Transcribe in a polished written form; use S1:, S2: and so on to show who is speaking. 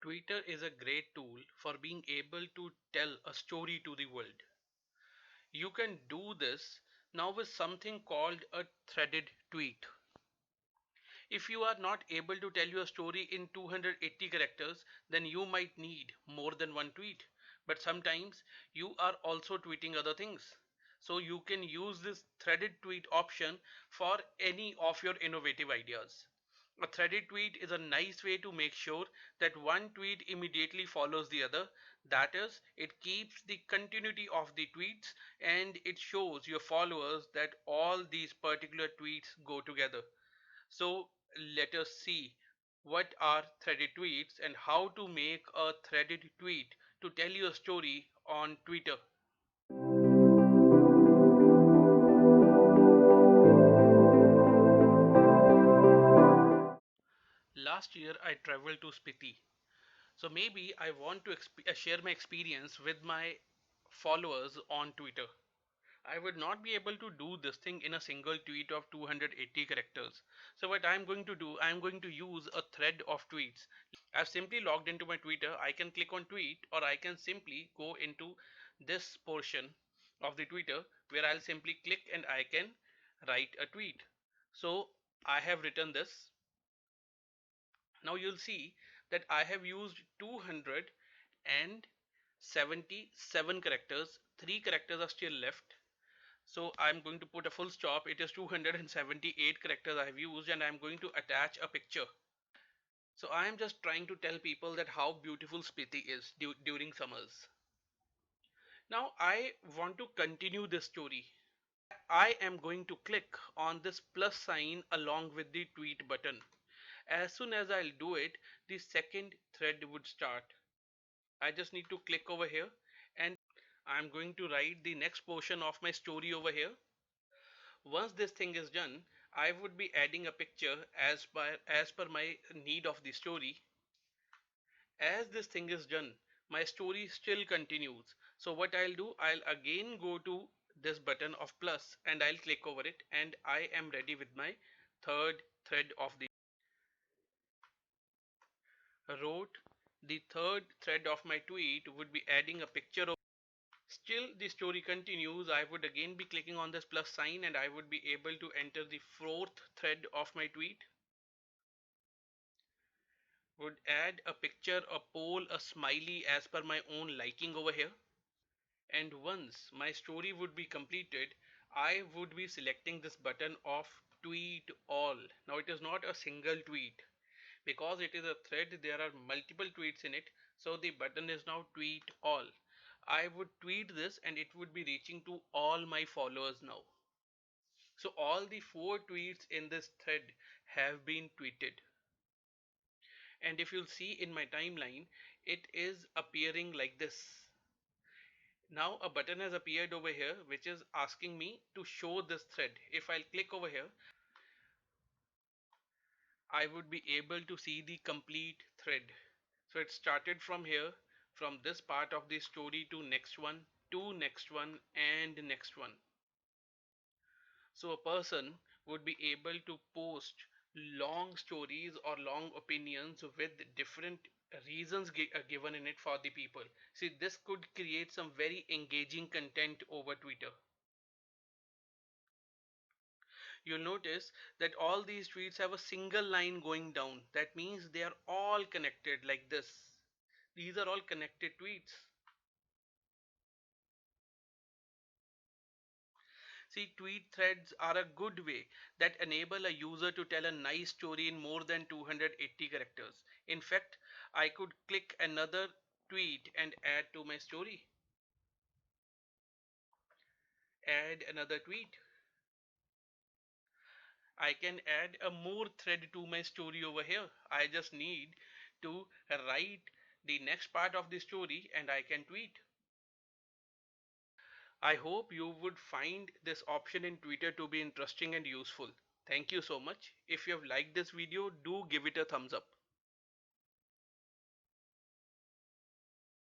S1: Twitter is a great tool for being able to tell a story to the world. You can do this now with something called a threaded tweet. If you are not able to tell your story in 280 characters, then you might need more than one tweet. But sometimes you are also tweeting other things. So you can use this threaded tweet option for any of your innovative ideas. A threaded tweet is a nice way to make sure that one tweet immediately follows the other. That is, it keeps the continuity of the tweets and it shows your followers that all these particular tweets go together. So let us see what are threaded tweets and how to make a threaded tweet to tell your story on Twitter. Last year I traveled to Spiti. So maybe I want to share my experience with my followers on Twitter. I would not be able to do this thing in a single tweet of 280 characters. So what I'm going to do, I'm going to use a thread of tweets. I've simply logged into my Twitter. I can click on tweet or I can simply go into this portion of the Twitter where I'll simply click and I can write a tweet. So I have written this. Now you'll see that I have used 277 characters. 3 characters are still left. So I'm going to put a full stop. It is 278 characters I have used and I'm going to attach a picture. So I am just trying to tell people that how beautiful Spiti is during summers. Now I want to continue this story. I am going to click on this plus sign along with the tweet button. As soon as I'll do it, the second thread would start. I just need to click over here and I'm going to write the next portion of my story over here. Once this thing is done, I would be adding a picture as per my need of the story. As this thing is done, my story still continues. So what I'll do, I'll again go to this button of plus and I'll click over it and I am ready with my third thread of the wrote. The third thread of my tweet would be adding a picture of. Still the story continues. I would again be clicking on this plus sign and I would be able to enter the fourth thread of my tweet. Would add a picture, a poll, a smiley as per my own liking over here. And once my story would be completed, I would be selecting this button of tweet all. Now it is not a single tweet. Because it is a thread, there are multiple tweets in it. So the button is now tweet all. I would tweet this and it would be reaching to all my followers now. So all the 4 tweets in this thread have been tweeted. And if you'll see in my timeline, it is appearing like this. Now a button has appeared over here which is asking me to show this thread. If I'll click over here, I would be able to see the complete thread. So it started from here, from this part of the story to next one, and next one. So a person would be able to post long stories or long opinions with different reasons given in it for the people. See, this could create some very engaging content over Twitter. You'll notice that all these tweets have a single line going down. That means they are all connected like this. These are all connected tweets. See, tweet threads are a good way that enable a user to tell a nice story in more than 280 characters. In fact, I could click another tweet and add to my story. Add another tweet. I can add a more thread to my story over here. I just need to write the next part of the story and I can tweet. I hope you would find this option in Twitter to be interesting and useful. Thank you so much. If you have liked this video, do give it a thumbs up.